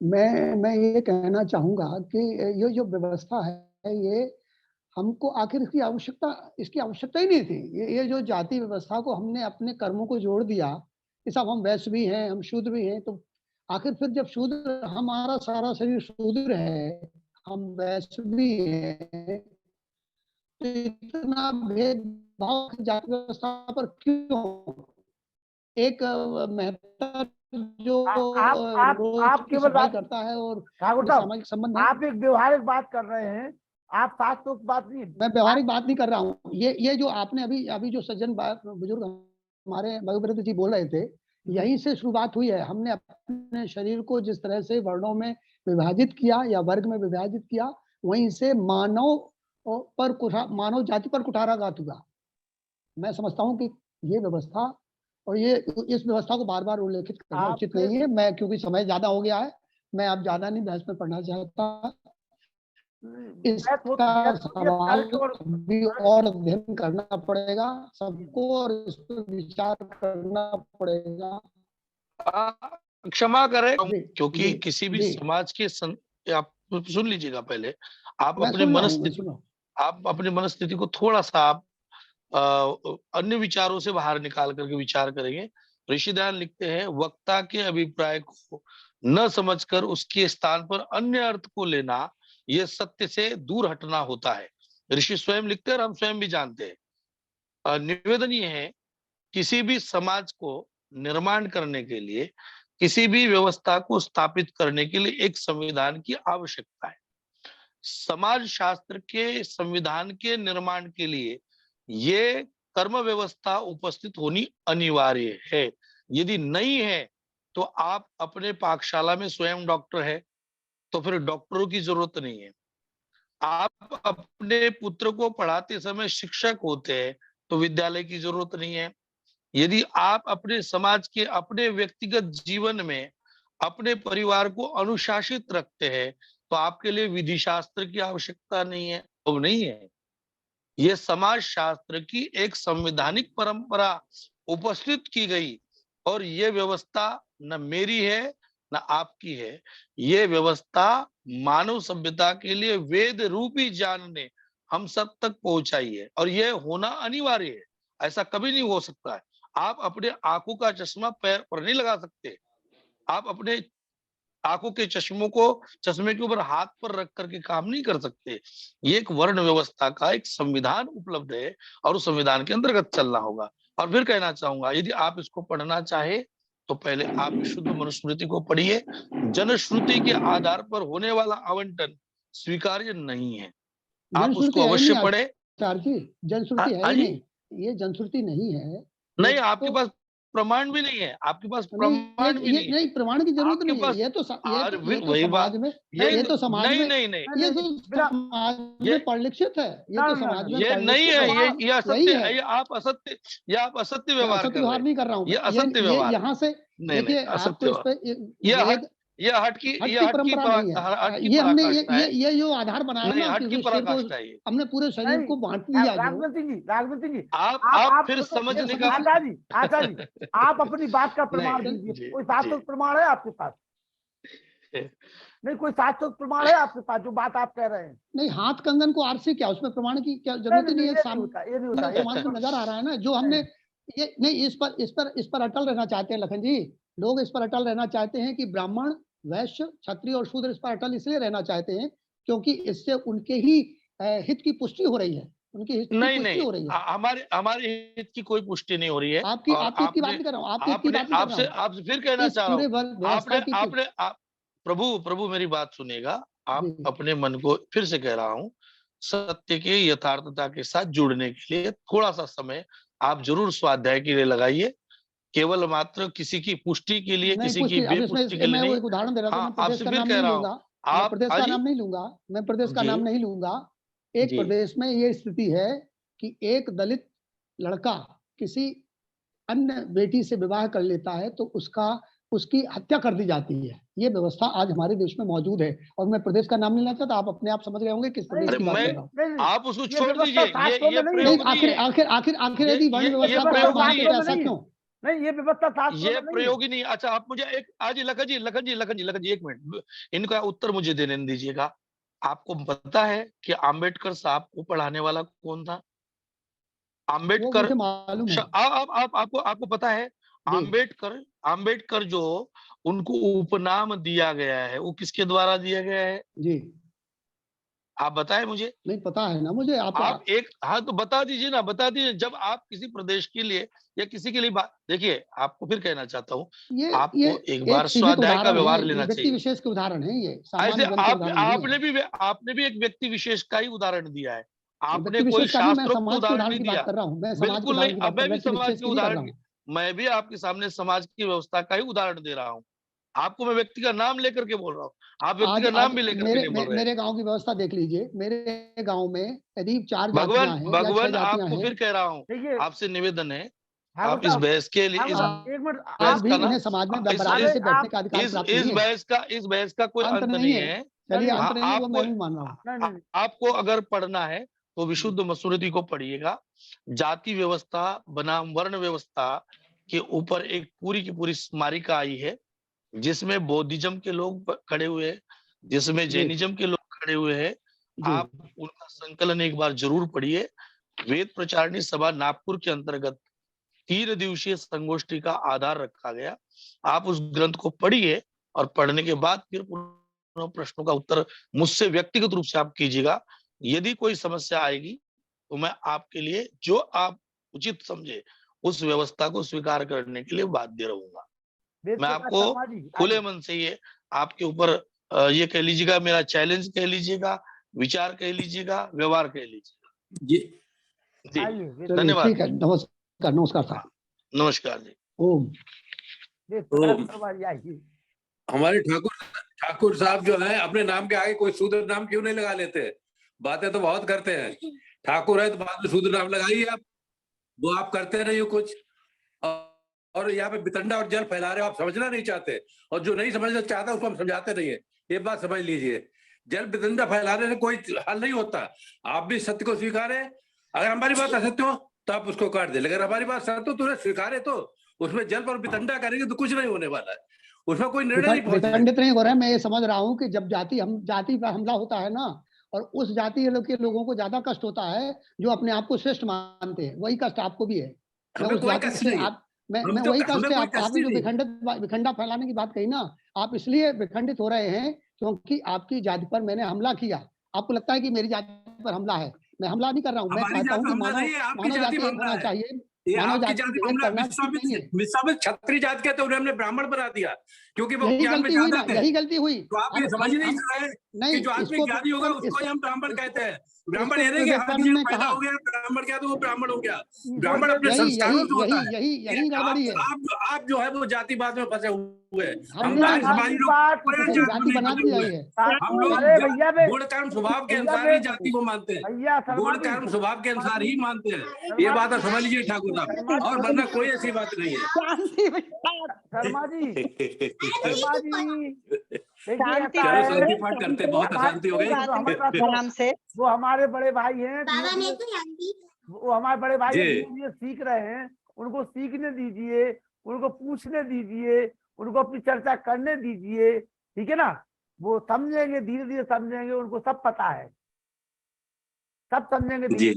मैं ये कहना चाहूंगा कि ये जो व्यवस्था है, ये हमको आखिर इसकी आवश्यकता ही नहीं थी। ये जो जाति व्यवस्था को हमने अपने कर्मों को जोड़ दिया कि सब हम वैश्य भी हैं, हम शूद्र भी हैं, तो आखिर फिर जब शूद्र, हमारा सारा शरीर शूद्र है, हम वैश्य भी हैं, तो इतना भेदभाव जाति व्यवस्था पर क्यों? एक मेहता जो रोज आप की केवल सफाई करता है और ठाकुर साहब, सामाजिक संबंध है, आप एक व्यवहारिक बात कर रहे हैं, आप शास्त्रोक्त बात नहीं। मैं व्यवहारिक बात नहीं कर रहा हूँ। ये जो आपने अभी जो सज्जन बुजुर्ग हमारे भगवत जी बोल रहे थे, यहीं से शुरुआत हुई है। हमने अपने शरीर को जिस तरह से वर्णों में विभाजित किया या वर्ग में विभाजित किया, वहीं से मानव जाति पर कुठाराघात हुआ। मैं समझता हूँ कि ये व्यवस्था और इस व्यवस्था को बार बार उल्लेखित करना उचित नहीं है। मैं, क्योंकि समय ज्यादा हो गया है, मैं अब ज्यादा नहीं बहस में पढ़ना चाहता। इसका सवाल भी और अध्ययन करना पड़ेगा सबको, और इस पर विचार करना पड़ेगा। क्षमा करें, जी, क्योंकि जी, किसी भी जी। समाज के आप सुन लीजिएगा पहले, आप मैं अपने सुन रहा हूँ, मनस्थिति, आप अपनी मनस्थिति को थोड़ा सा आप अन्य विचारों से बाहर निकाल करके विचार करेंगे। ऋषिदान लिखते हैं, वक्ता के अभिप्राय को न समझकर उसके स्थान पर अन्य अर्थ को लेना, यह सत्य से दूर हटना होता है। ऋषि स्वयं लिखते हैं और हम स्वयं भी जानते हैं। निवेदन ये है, किसी भी समाज को निर्माण करने के लिए, किसी भी व्यवस्था को स्थापित करने के लिए एक संविधान की आवश्यकता है। समाज शास्त्र के संविधान के निर्माण के लिए ये कर्म व्यवस्था उपस्थित होनी अनिवार्य है। यदि नहीं है तो आप अपने पाकशाला में स्वयं डॉक्टर है, तो फिर डॉक्टरों की जरूरत नहीं है। आप अपने पुत्र को पढ़ाते समय शिक्षक होते हैं, तो विद्यालय की जरूरत नहीं है। यदि आप अपने समाज के, अपने व्यक्तिगत जीवन में अपने परिवार को अनुशासित रखते हैं, तो आपके लिए विधि शास्त्र की आवश्यकता नहीं है, अब नहीं है। यह समाज शास्त्र की एक संवैधानिक परंपरा उपस्थित की गई, और यह व्यवस्था न मेरी है न आपकी है। यह व्यवस्था मानव सभ्यता के लिए वेद रूपी ज्ञान ने हम सब तक पहुंचाई है, और यह होना अनिवार्य है। ऐसा कभी नहीं हो सकता है। आप अपने आंखों का चश्मा पैर पर नहीं लगा सकते, आप अपने आंखों के चश्मे के ऊपर हाथ पर रख करके काम नहीं कर सकते। ये एक वर्ण व्यवस्था का एक संविधान उपलब्ध है, और उस संविधान के अंतर्गत चलना होगा। और फिर कहना चाहूंगा, यदि आप इसको पढ़ना चाहे तो पहले आप शुद्ध मनुस्मृति को पढ़िए। जनश्रुति के आधार पर होने वाला आवंटन स्वीकार्य नहीं है, आप उसको अवश्य पढ़े। जनश्रुति है ही नहीं, ये जनश्रुति नहीं है। नहीं, आपके पास प्रमाण भी नहीं है, आपके पास प्रमाण भी नहीं है। नहीं, प्रमाण की जरूरत नहीं है। ये तो समाज में, ये तो समाज में, ये तो समाज में परिलक्षित है। ये तो समाज में ये नहीं है, ये असत्य है, ये आप असत्य व्यवहार नहीं कर रहा हूँ। ये असत्य व्यवहार यहाँ से देखिए, आपको इस पे ये हट की परंपरा नहीं है। ये हमने ये जो आधार बनाया ना, हमने पूरे शरीर को बांट दिया। राघवती जी, आप फिर समझने का, आचार्य जी, आप अपनी बात का प्रमाण दीजिए। कोई शास्त्र प्रमाण है आपके पास? नहीं, कोई शास्त्र प्रमाण है आपके पास जो बात आप कह रहे हैं? नहीं, हाथ कंगन को आरसी क्या, उसमें प्रमाण की क्या जरूरत नहीं है। समाज में नजर आ रहा है ना, जो हमने ये नहीं, इस पर अटल रहना चाहते हैं लखन जी। लोग इस पर अटल रहना चाहते हैं कि ब्राह्मण वैश्य, क्षत्रिय और शूद्र इस पर अटल इसलिए रहना चाहते हैं क्योंकि इससे उनके ही हित की पुष्टि हो रही है, उनके हित की पुष्टि हो रही है। हमारे हित की कोई पुष्टि नहीं हो रही है। आपकी हित की बात नहीं कर रहा हूँ, आपके हित की बात नहीं कर रहा हूँ। आपसे फिर कहना चाह रहा हूँ, प्रभु मेरी बात सुनिएगा। आप अपने मन को फिर से कह रहा हूँ, सत्य के यथार्थता के साथ जुड़ने के लिए थोड़ा सा समय आप जरूर स्वाध्याय के लिए लगाइए। केवल मात्र किसी की पुष्टि के लिए, किसी की बेपुष्टि के लिए मैं नहीं। वो एक उदाहरण दे रहा हूँ, मैं प्रदेश का नाम नहीं लूंगा, मैं प्रदेश का नाम नहीं लूंगा, मैं प्रदेश का नाम नहीं लूंगा। एक प्रदेश में ये स्थिति है कि एक दलित लड़का किसी अन्य बेटी से विवाह कर लेता है तो उसकी हत्या कर दी जाती है। ये व्यवस्था आज हमारे देश में मौजूद है, और मैं प्रदेश का नाम नहीं लेता, तो आप अपने आप समझ गए होंगे किस प्रदेश की बात कर रहा हूँ। आप उसको छोड़ दीजिए, ये प्रयोग आखिर यदि वर्ण व्यवस्था को ऐसा क्यों? नहीं, ये व्यवस्था ये प्रयोग ही नहीं। अच्छा, आप मुझे एक आज लखन जी 1 मिनट, इनका उत्तर मुझे देने दीजिएगा। आपको पता है कि आम्बेडकर साहब को पढ़ाने वाला कौन था? आम्बेडकर, मालूम है। आपको पता है आम्बेडकर जो उनको उपनाम दिया गया है, वो किसके द्वारा दिया गया है जी? आप बताएं मुझे। नहीं पता है ना मुझे। आप एक हाँ तो बता दीजिए ना, बता दीजिए। जब आप किसी प्रदेश के लिए या किसी के लिए बात, देखिए आपको फिर कहना चाहता हूँ, आपको एक बार स्वाध्याय का व्यवहार लेना चाहिए। व्यक्ति विशेष के उदाहरण है ये, ऐसे आपने भी एक व्यक्ति विशेष का ही उदाहरण दिया है। आपने कोई शास्त्रोक्त उदाहरण नहीं दिया। बिल्कुल नहीं, अब मैं भी समाज के उदाहरण, मैं भी आपके सामने समाज की व्यवस्था का ही उदाहरण दे रहा हूँ। आपको मैं व्यक्ति का नाम लेकर के बोल रहा हूँ, आप व्यक्ति का नाम भी लेकर के नहीं बोल रहे। मेरे गांव की व्यवस्था देख लीजिए, मेरे गांव में करीब 4 भगवान आपको फिर कह रहा हूँ, आपसे निवेदन है, आप इस बहस के लिए इस बहस का कोई अंत नहीं है। चलिए, आपको अगर पढ़ना है तो विशुद्ध मसूरती को पढ़िएगा। जाति व्यवस्था बनाम वर्ण व्यवस्था के ऊपर एक पूरी की पूरी स्मारिका आई है, जिसमें बौद्धिज्म के लोग खड़े हुए हैं, जिसमें जैनिज्म के लोग खड़े हुए हैं। आप उनका संकलन एक बार जरूर पढ़िए। वेद प्रचारणी सभा नागपुर के अंतर्गत 3 दिवसीय संगोष्ठी का आधार रखा गया। आप उस ग्रंथ को पढ़िए और पढ़ने के बाद फिर प्रश्नों का उत्तर मुझसे व्यक्तिगत रूप से आप कीजिएगा। यदि कोई समस्या आएगी तो मैं आपके लिए जो आप उचित समझे उस व्यवस्था को स्वीकार करने के लिए बाध्य रहूंगा। मैं आपको खुले मन से ये आपके ऊपर ये कह लीजिएगा, मेरा चैलेंज कह लीजिएगा, विचार कह लीजिएगा, व्यवहार कह लीजिएगा। जी धन्यवाद। ठीक है, नमस्कार साहब। नमस्कार जी। ओम। हमारे ठाकुर साहब जो है अपने नाम के आगे कोई शूद्र नाम क्यों नहीं लगा लेते? बातें तो बहुत करते हैं, ठाकुर है तो बाद में शूद्र नाम लगाइए आप, वो आप करते नहीं हो कुछ। और यहाँ पे बितंडा और जल फैला रहे हो, आप समझना नहीं चाहते, और जो नहीं समझना चाहता उसको हम समझाते नहीं है। ये बात समझ लीजिए, जल बितंडा फैलाने से कोई हल नहीं होता। आप भी सत्य को स्वीकारे, अगर हमारी बात असत्य हो तो आप उसको काट दे, लेकिन हमारी बात सत्य तो स्वीकारे, तो उसमें जल पर बितंडा करेंगे तो कुछ नहीं होने वाला है, उसमें कोई निर्णय नहीं विखंडित नहीं हो रहा है। मैं ये समझ रहा हूँ कि जब जाति पर हमला होता है ना, और उस जाति के लोगों को ज्यादा कष्ट होता है जो अपने आप को श्रेष्ठ मानते हैं, वही कष्ट आपको भी है। मैं वही कष्ट है आपने जो विखंडा फैलाने की बात कही ना, आप इसलिए विखंडित हो रहे हैं क्योंकि आपकी जाति पर मैंने हमला किया। आपको लगता है कि मेरी जाति पर हमला है, मैं हमला नहीं कर रहा हूँ। मैं चाहता हूँ कि मानव जाति एक होना चाहिए। विश्वामित्र क्षत्रिय जाति के, तो उन्होंने ब्राह्मण बना दिया क्योंकि वो ज्ञान में ज्यादा थे। यही गलती हुई। तो आप ये समझ नहीं रहे कि जो आदमी ज्ञानी होगा उसको हम ब्राह्मण कहते हैं। ब्राह्मण ये नहीं कि हाथ पैदा हो गया ब्राह्मण क्या, तो वो ब्राह्मण हो गया। ब्राह्मण अपने संस्कारों से होता है। यही गड़बड़ी है। आप जो है वो जातिवाद में फंसे हुए हैं। हम लोग गुण कर्म स्वभाव के अनुसार ही जाति को मानते हैं, गुण कर्म स्वभाव के अनुसार ही मानते हैं। ये बात आप समझ लीजिए ठाकुर साहब, और वरना कोई ऐसी बात नहीं है। शर्मा जी शांति पाठ करते, बहुत अशांति हो गई। वो हमारे बड़े भाई हैं, वो हमारे बड़े भाई ये सीख रहे हैं, उनको सीखने दीजिए, उनको पूछने दीजिए, उनको अपनी चर्चा करने दीजिए, ठीक है ना। वो समझेंगे, धीरे धीरे समझेंगे, उनको सब पता है, सब समझेंगे।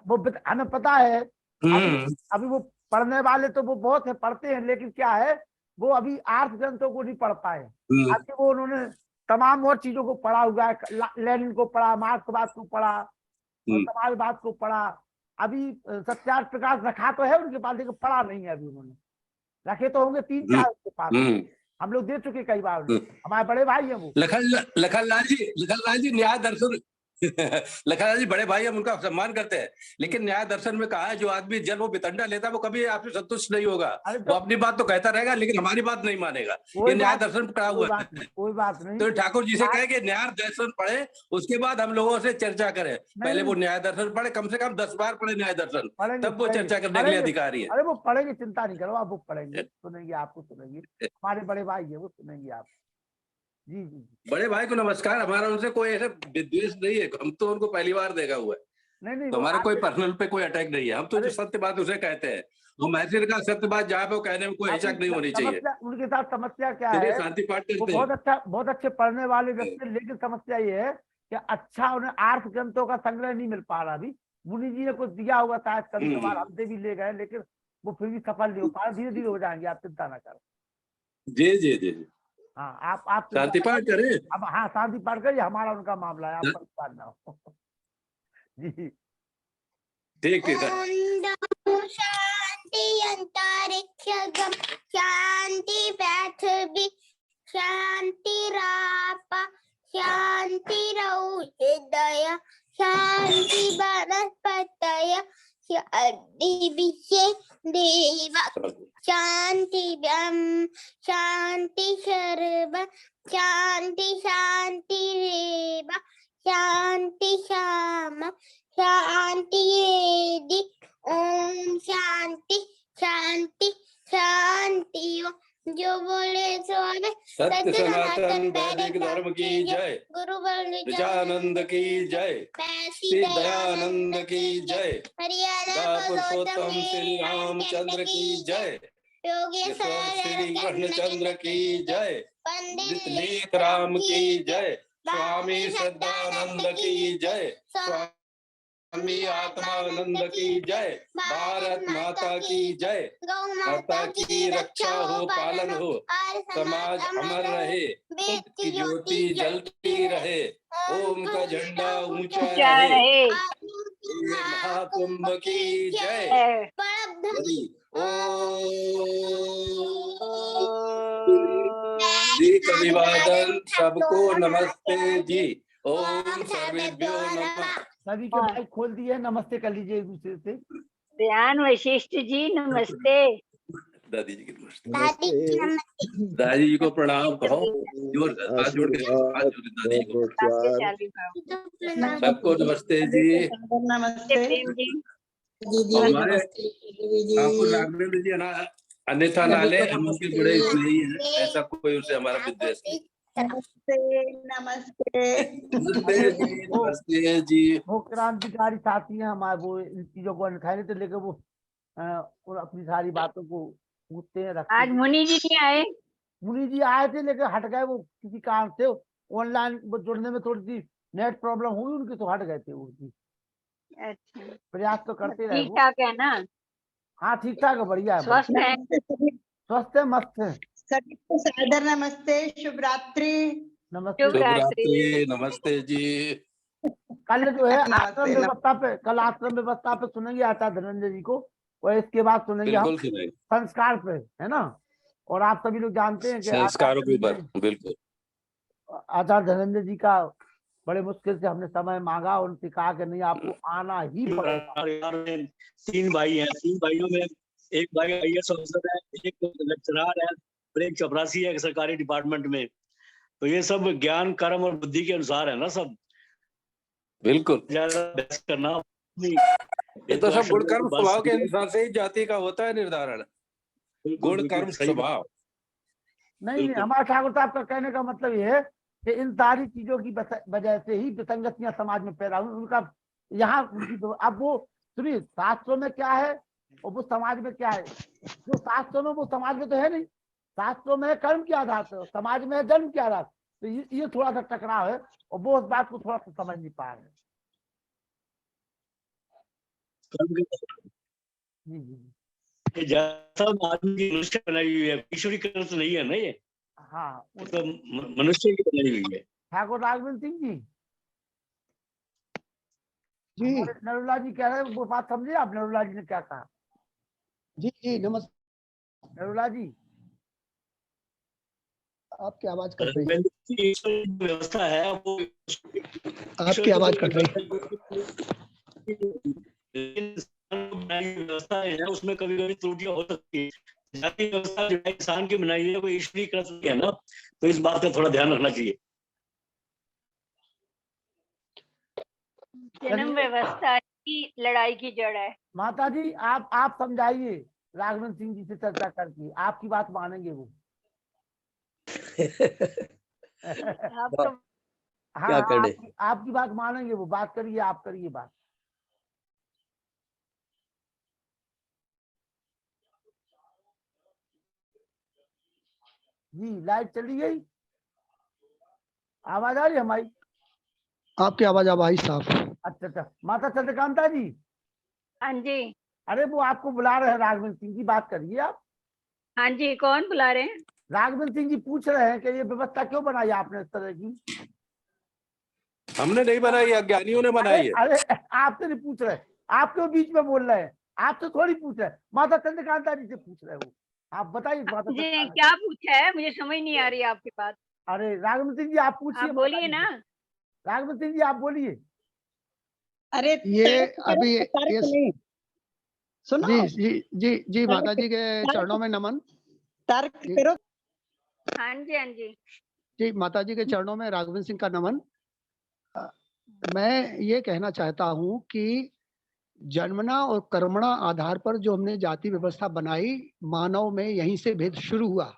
वो हमें पता है। अभी वो पढ़ने वाले तो वो बहुत है, पढ़ते हैं, लेकिन क्या है वो अभी आर्थ ग्रंथों को नहीं पढ़ पाए। अभी वो उन्होंने तमाम और चीजों को पढ़ा हुआ है, लेनिन को पढ़ा, मार्क्सवाद को पढ़ा और समाजवाद को पढ़ा। अभी सत्यार्थ प्रकाश रखा तो है उनके पास, लेकिन पढ़ा नहीं है अभी उन्होंने। रखे तो होंगे 3-4 उनके पास, हम लोग दे चुके कई बार, हमारे बड़े भाई है वो। लखनलाल जी न्याय दर्शन लखनलाल जी बड़े भाई हम उनका सम्मान करते हैं, लेकिन न्याय दर्शन में कहा है जो आदमी जल वो बितंडा लेता है वो कभी आपसे संतुष्ट नहीं होगा। वो अपनी बात तो कहता रहेगा लेकिन हमारी बात नहीं मानेगा। ये न्याय दर्शन पे कहा हुआ है। कोई बात नहीं। तो ठाकुर जी से कहे कि न्याय दर्शन पढ़े, उसके बाद हम लोगों से चर्चा करें। पहले वो न्याय दर्शन पढ़े, कम से कम 10 बार पढ़े न्याय दर्शन, तब वो चर्चा करने के लिए अधिकारी है। अरे वो पढ़ेंगे, चिंता नहीं करो आप, वो पढ़ेंगे, सुनेंगे, आपको सुनेंगे। हमारे बड़े भाई है, वो सुनेंगे आप। जी जी बड़े भाई को नमस्कार। हमारा उनसे कोई ऐसा विद्वेष नहीं है, हम तो उनको पहली बार देखा हुआ है। नहीं, तो हमारा कोई पर्सनल पे कोई अटैक नहीं है। हम तो जो सत्य बात उसे कहते हैं, वो मैसेज का सत्य बात जहाँ पे वो कहने में कोई हिचक नहीं होनी चाहिए। उनके साथ समस्या क्या है, शांति पाठ वो करते हैं, बहुत अच्छे पढ़ने वाले व्यक्ति, लेकिन समस्या ये है कि अच्छा उन्हें आर्थ ग्रंथों का संग्रह नहीं मिल पा रहा। अभी मुनि जी ने कुछ दिया हुआ था, कभी कभार हमसे भी ले गए, लेकिन वो फिर भी सफल नहीं हो पा रहा। धीरे धीरे हो जाएंगे, आप चिंता ना करो। जी जी जी हाँ, आप शांति पाठ करें। अब हाँ, शांति पाठ करिए, हमारा उनका मामला है, आप परेशान ना हो। जी ठीक है। शांति अंतरिक्षगम, शांति पृथ्वी, शांति रापा, शांति हृदय, शांति वनस्पतय, शांति विषय देवा, शांति ब्रह्म, शांति सर्व, शांति शांति रेवा, शांति श्याम, शांति येदि, ओम शांति शांति शांति। जो बोले सोने, सत्य सनातन वैदिक धर्म की जय, गुरु विचानंद की जय, दयानंद की जय, हरियाणा पुरुषोत्तम श्री रामचंद्र की जय, योगेश्वर श्री कृष्णचंद्र की जय, पंडित लेख राम की जय, स्वामी श्रद्धानंद की जय, स्वामी आत्मानंद की जय, भारत माता की जय, माता की रक्षा हो, पालन हो, समाज अमर रहे, की ज्योति जलती रहे, ओम का झंडा ऊंचा रहे, महाकुंभ की जय। अभिवादन सबको नमस्ते जी। ओम सर्वेभ्यो नमः। सभी के माइक खोल दिए, नमस्ते कर लीजिए एक दूसरे से। ध्यान वशिष्ठ जी नमस्ते। दादी जी की नमस्ते। दादी जी को प्रणाम कहो, जोर हाथ जोड़ के दादी जी को सबको नमस्ते जी। नमस्ते हमारे ठाकुर राघवेंद्र जी अन्यथा ना ले, हम उनके बड़े स्नेही हैं, ऐसा कोई उनसे हमारा विद्वेष नहीं। नमस्ते जी। वो क्रांतिकारी साथी हैं हमारे, वो इन चीजों को अनखाई नहीं थे, लेकिन वो अपनी सारी बातों को पूछते हैं, रखते हैं। आज मुनि जी नहीं आए? मुनि जी आए थे लेकिन हट गए, वो किसी काम से ऑनलाइन जुड़ने में थोड़ी सी नेट प्रॉब्लम हुई उनकी, तो हट गए थे उनकी। अच्छा, प्रयास तो करते रहे। ठीक ठाक है ना? हाँ ठीक ठाक है, बढ़िया है, स्वस्थ है, स्वस्थ है, मस्त है। सभी को सादर नमस्ते, शुभ रात्रि। नमस्ते नमस्ते जी। कल जो है आश्रम व्यवस्था पे, कल आश्रम व्यवस्था पे सुनेंगे आचार्य धनंजय जी को, और इसके बाद सुनेंगे हम संस्कार पे, है ना। और आप सभी लोग जानते हैं कि संस्कारों के ऊपर बिल्कुल आचार्य धनंजय जी का बड़े मुश्किल से हमने समय मांगा, उनसे कहा कि नहीं आपको आना ही पड़ेगा। 3 भाई हैं, 3 भाइयों में एक भाई IAS अफसर है, एक लेक्चरर है और एक चपरासी है सरकारी डिपार्टमेंट में। तो ये सब ज्ञान कर्म और बुद्धि के अनुसार है ना, सब बिल्कुल ज्यादा बहस करना ये तो सब गुण कर्म स्वभाव के अनुसार से ही जाति का होता है निर्धारण। गुण कर्म स्वभाव नहीं, हमारा ठाकुर साहब का कहने का मतलब ये है कि इन सारी चीजों की वजह से ही विसंगतियां समाज में पैदा हुई। उनका यहाँ अब वो सुनिए, शास्त्रों में क्या है और वो समाज में क्या है। जो शास्त्रों में वो समाज में तो है नहीं, शास्त्रों में कर्म के आधार से, समाज में जन्म के आधार। तो ये थोड़ा सा टकराव है और वो उस बात को थोड़ा सा समझ नहीं पा रहे। जी जी। ये सब आदमी की मनुष्य बनाई हुई है, ईश्वरी कर्म तो नहीं है ना ये, हाँ तो मनुष्य की बनाई हुई है। ठाकुर राघवेंद्र सिंह जी, जी हमारे नरुला जी कह रहे हैं, वो बात समझे आप? नरुला जी ने क्या कहा? जी जी नमस्ते। नरुला जी, आपकी आवाज कट रही है। रघुवेंद्र की ईश्वरी जो व्यवस्था है वो आपकी आवाज कट रही है। बनाई हुई व्यवस्था है उसमें कभी कभी त्रुटियां हो सकती है। जाति व्यवस्था जो है इंसान की बनाई है वो ईश्वरी कर्म है ना, तो इस बात का थोड़ा ध्यान रखना चाहिए। जन्म व्यवस्था ही लड़ाई की जड़ है। माता जी आप समझाइए राघवेंद्र सिंह जी से चर्चा करके, आपकी बात मानेंगे वो। आप तो हाँ आपकी बात मानेंगे वो, बात करिए, आप करिए बात। जी लाइट चली गई, आवाज आ रही है हमारी? आपकी आवाज अब आई साफ। अच्छा, माता चंद्रकांता जी। हाँ जी। अरे वो आपको बुला रहे हैं, राघवेंद्र सिंह जी, बात करिए आप। हाँ जी, कौन बुला रहे हैं? राघवेंद्र सिंह जी पूछ रहे हैं कि ये व्यवस्था क्यों बनाई आपने इस तरह की? हमने नहीं बनाई, अज्ञानियों ने बनाई है। अरे आपसे नहीं पूछ रहे, आप क्यों बीच में बोल रहे हैं? आपसे थोड़ी पूछ रहे, माता चंद्रकांता जी से पूछ रहे हो। आप बताइए माता जी चंद्रकांता। क्या पूछा है, मुझे समझ नहीं आ रही आपकी बात। अरे राघवेंद्र सिंह जी आप पूछिए, आप बोलिए ना। राघवेंद्र सिंह जी आप बोलिए। अरे ये अभी ये सुनो जी जी जी जी माता जी के चरणों में नमन। तर्क करो। हाँ जी, हाँ जी। जी माता जी के चरणों में राघवेंद्र सिंह का नमन। मैं ये कहना चाहता हूँ कि जन्मना और कर्मणा आधार पर जो हमने जाति व्यवस्था बनाई, मानव में यहीं से भेद शुरू हुआ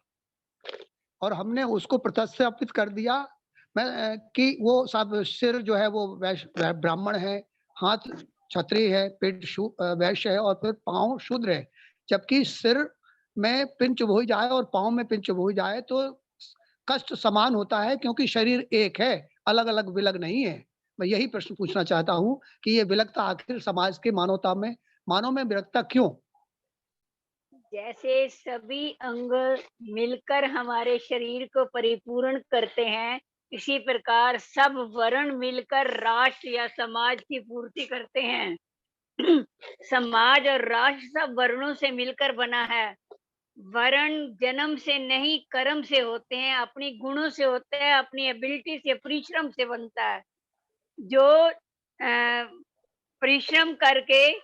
और हमने उसको प्रतिस्थापित कर दिया। मैं कि वो सब सिर जो है वो वैश्य ब्राह्मण है, हाथ क्षत्रिय है, पेट वैश्य है और फिर पांव शूद्र है। जबकि सिर में पिंच चुभोई जाए और पांव में पिंच चुभोई जाए तो कष्ट समान होता है, क्योंकि शरीर एक है, अलग अलग विलग नहीं है। मैं यही प्रश्न पूछना चाहता हूँ कि ये विलगता आखिर समाज के मानव में विलगता क्यों? जैसे सभी अंग मिलकर हमारे शरीर को परिपूर्ण करते हैं, इसी प्रकार सब वर्ण मिलकर राष्ट्र या समाज की पूर्ति करते हैं। समाज और राष्ट्र सब वर्णों से मिलकर बना है। वर्ण जन्म से नहीं, कर्म से होते हैं, अपनी गुणों से होते हैं, अपनी एबिलिटी से, परिश्रम से बनता है। जो परिश्रम करके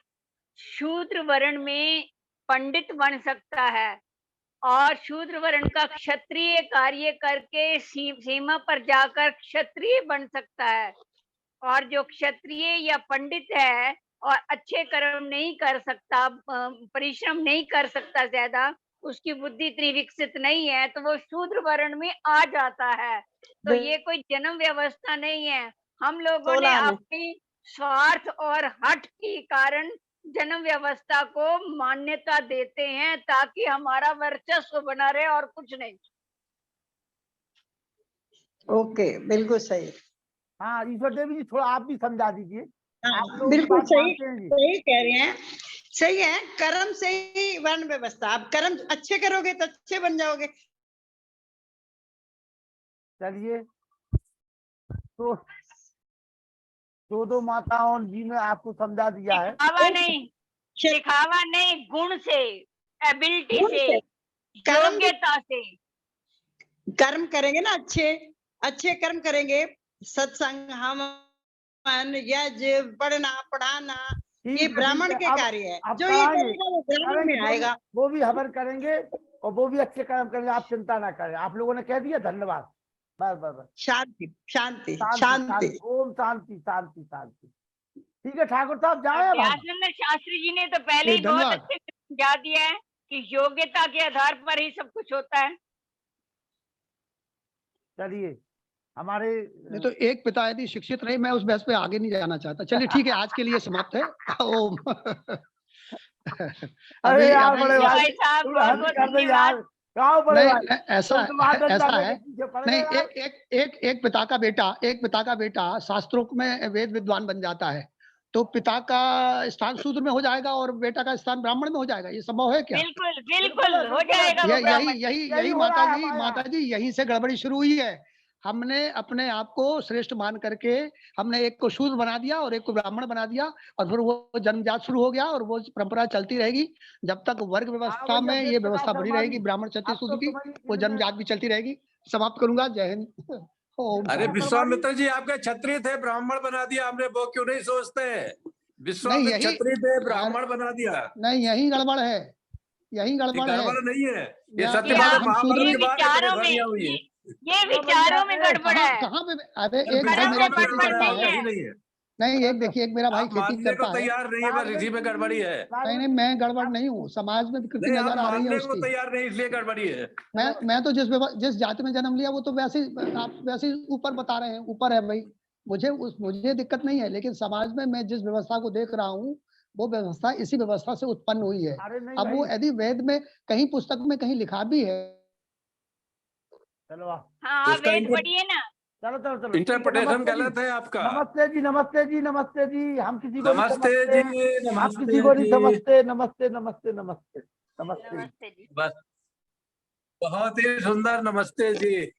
शूद्र वर्ण में पंडित बन सकता है और शूद्र वर्ण का क्षत्रिय कार्य करके सीमा पर जाकर क्षत्रिय बन सकता है। और जो क्षत्रिय या पंडित है और अच्छे कर्म नहीं कर सकता, परिश्रम नहीं कर सकता ज्यादा, उसकी बुद्धि इतनी विकसित नहीं है, तो वो शूद्र वर्ण में आ जाता है। तो ये कोई जन्म व्यवस्था नहीं है। हम लोगों ने अपनी स्वार्थ और हठ के कारण जन्म व्यवस्था को मान्यता देते हैं ताकि हमारा वर्चस्व बना रहे और कुछ नहीं। ओके, बिल्कुल सही। हाँ ईश्वर देवी जी, थोड़ा आप भी समझा दीजिए। बिल्कुल सही सही कह रहे हैं, सही है। कर्म से ही वर्ण व्यवस्था, आप कर्म अच्छे करोगे तो अच्छे बन जाओगे। चलिए, तो दो माताओं जी ने आपको समझा दिया है। दिखावा नहीं, गुण से, एबिलिटी से, योग्यता से कर्म करेंगे ना, अच्छे कर्म करेंगे, सत्संग, हवन, यज्ञ, पढ़ना पढ़ाना, ये ब्राह्मण के कार्य है। जो ये करेगा वो ब्राह्मण में आएगा। वो भी हवन करेंगे और वो भी अच्छे कर्म करेंगे, आप चिंता ना करें। आप लोगों ने कह दिया, धन्यवाद। बस शांति शांति शांति, ओम शांति शांति शांति। ठीक है ठाकुर साहब, जाए। व्यासानंद शास्त्री जी ने तो पहले ही बहुत अच्छे से समझा दिया है कि योग्यता के आधार पर ही सब कुछ होता है। चलिए, हमारे नहीं तो एक पिता यदि शिक्षित रहे, मैं उस बहस पे आगे नहीं जाना चाहता। चलिए ठीक है, आज के लिए समाप्त है। ओम। अरे यार बड़े भाई साहब, ऐसा है नहीं, एक पिता का बेटा शास्त्रों में वेद विद्वान बन जाता है तो पिता का स्थान शूद्र में हो जाएगा और बेटा का स्थान ब्राह्मण में हो जाएगा, ये संभव है क्या? बिल्कुल बिल्कुल हो जाएगा वो यही ब्राह्मण। यही यही यही हो रहा है हमारे माता जी यहीं से गड़बड़ी शुरू हुई है। हमने अपने आप को श्रेष्ठ मान करके हमने एक को शूद्र बना दिया और एक को ब्राह्मण बना दिया, और फिर वो जन्मजात शुरू हो गया और वो परंपरा चलती रहेगी जब तक वर्ग व्यवस्था में ये व्यवस्था बनी रहेगी, ब्राह्मण क्षत्रिय अब तो शूद्र की, तुम्हारी वो जन्मजात भी चलती रहेगी। समाप्त करूंगा, जय हिंद। ओम अरे शांति। विश्वामित्र जी आपके क्षत्रिय थे, ब्राह्मण बना दिया हमने, वो क्यों नहीं सोचते? विश्वामित्र यही- क्षत्रिय थे, ब्राह्मण बना दिया। नहीं, यही गड़बड़ है, यही ये गड़बड़ है। गड़बड़ नहीं है, ये या- सत्य ये बात है। आप- महाभारत ये के बाद ये विचारों में परेशानियां हुई है। ये विचारों में गड़बड़ है। कहाँ पे? अरे एक कर्म भाई में मेरा खेती गड़बड़ करता नहीं है, नहीं नहीं है, नहीं एक देखिए, एक मेरा भाई आप खेती मानने को करता है। तैयार नहीं है, बस इसी में गड़बड़ी है। नहीं, मैं गड़बड़ नहीं हूँ, समाज में विकृति नहीं, आप नजर आ रही है मानने को उसकी। तैयार नहीं, इसलिए गड़बड़ी है। मैं तो जिस जाति में जन्म लिया वो तो वैसे आप वैसे ऊपर बता रहे हैं, ऊपर है भाई, मुझे दिक्कत नहीं है, लेकिन समाज में मैं जिस व्यवस्था को देख रहा हूँ वो व्यवस्था इसी व्यवस्था से उत्पन्न हुई है। अरे नहीं अब वो भाई, यदि वेद में कहीं पुस्तक में कहीं लिखा भी है, चलो हाँ तो उसका वेद पढ़िए ना। चलो चलो चलो, ठीक है, इंटरप्रिटेशन नमस्ते जी। गलत है आपका। नमस्ते जी, नमस्ते जी, नमस्ते जी। हम किसी को नहीं नमस्ते समझते, जी, हम नमस्ते किसी को नहीं जी। समझते। नमस्ते नमस्ते नमस्ते नमस्ते। नमस्ते जी। बस बहुत ही सुंदर, नमस्ते जी।